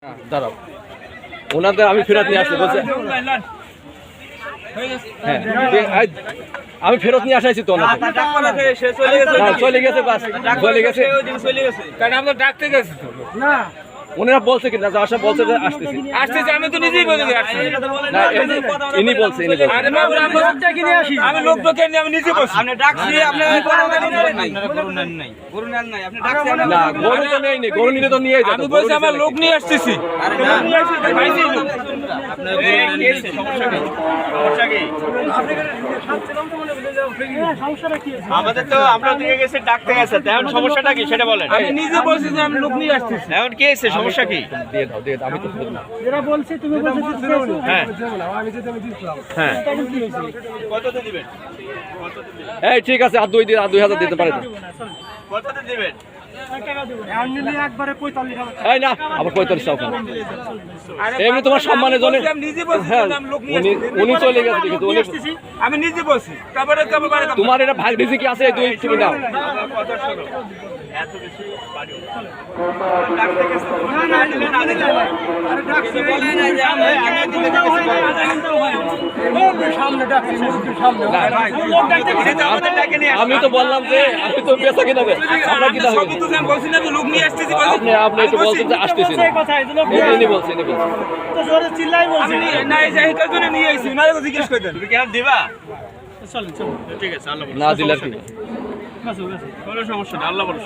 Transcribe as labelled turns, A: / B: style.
A: দাঁড়াও, ওনাদের আমি ফেরত নিয়ে আসছি বলছে। হ্যাঁ, আমি ফেরত নিয়ে আসাইছি তো ওনাদের। চলে গেছে, বাস চলে গেছে,
B: কারণ আমরা ডাকতে গেছি
A: না ওনারা বলছে কি না, আশা বলছে যে আসতেছি।
B: আমি তো নিজেই বলে আসছি
A: না, ইনি বলছে, ইনি বলছে।
B: আরে বাবু, আমি লোক ডেকে নিয়ে আমি নিজে বলছি। আপনি ডাকছি, আপনি গরু নেন নাই, গরু নেন নাই, আপনি ডাকছি।
A: না, গরু তো নেই, গরু নিলে তো নিয়ে যেত।
B: আমি বলছি আমার লোক নিয়ে আসতেছি। আরে না, নিয়ে আসি তো ভাইছি লোক। আপনার গরু নেন নাই, সমস্যা কি? সমস্যা কি? আমাদের তো আমরা দিকে গেছে ডাকতে গেছে, এখন সমস্যাটা কি সেটা বলেন। আমি নিজে বলছি যে আমি লোক নিয়ে আসতেছি। এখন কি হয়েছে, সমস্যা কি?
A: দিয়ে দাও, দিয়ে দাও, আমি তো বুঝলাম।
C: যেটা বলছি তুমি বলছো
B: হ্যাঁ
C: আমি যেতে আমি দিলাম।
B: হ্যাঁ,
C: তখন কি হয়েছে?
B: কততে দিবেন?
A: এই ঠিক আছে, আর 2000 দিতে পারে তো।
B: কততে দিবেন?
C: টাকা দেব না। আমি নিলে একবারে 45,000 টাকা।
A: এই না, আবার 45 টাকা। এমনি তোমার সম্মানের জন্য।
B: আমি নিজে বলছি
A: হ্যাঁ,
B: আমি লোক নিয়ে
A: উনি চলে গেছে, ঠিক আছে, উনি
B: আমি নিজে বলছি। তারপরে
A: তোমার এটা ভাগ দিছি কি আছে, দুই তুমি দাও।
B: এত বেশি পারি ডাকতে গেছে না দিলে না দিলে আরে ডাকছে বলে না যে আমি দিতে গেছি
C: সামনে ডাকছি মুখের সামনে।
A: না,
B: লোক ডাকতে গেছে তো আমাদের ডাকে নিয়ে
A: আমি তো বললাম যে আমি তো বেচা কিনা হবে, আমরা কিনা হবে।
B: সবই তো আমি বলছি না যে লোক নিয়ে আসতেছি।
A: আপনি একটু বলছেন যে আসতেছি না।
C: এই কথা এগুলো
A: ইনি বলছেন, ইনি বলছেন।
C: তো জোরে চিল্লাই বলছি।
B: আমি না এই যে এটার জন্য নিয়ে আইছি, না তো জিজ্ঞেস করে দেন। তুমি কি আর দিবা?
C: চল চল।
B: ঠিক আছে, আল্লাহ বলে।
A: না দিলে আর কি?
C: বাস বাস।
B: কোনো সমস্যা না, আল্লাহ বলে।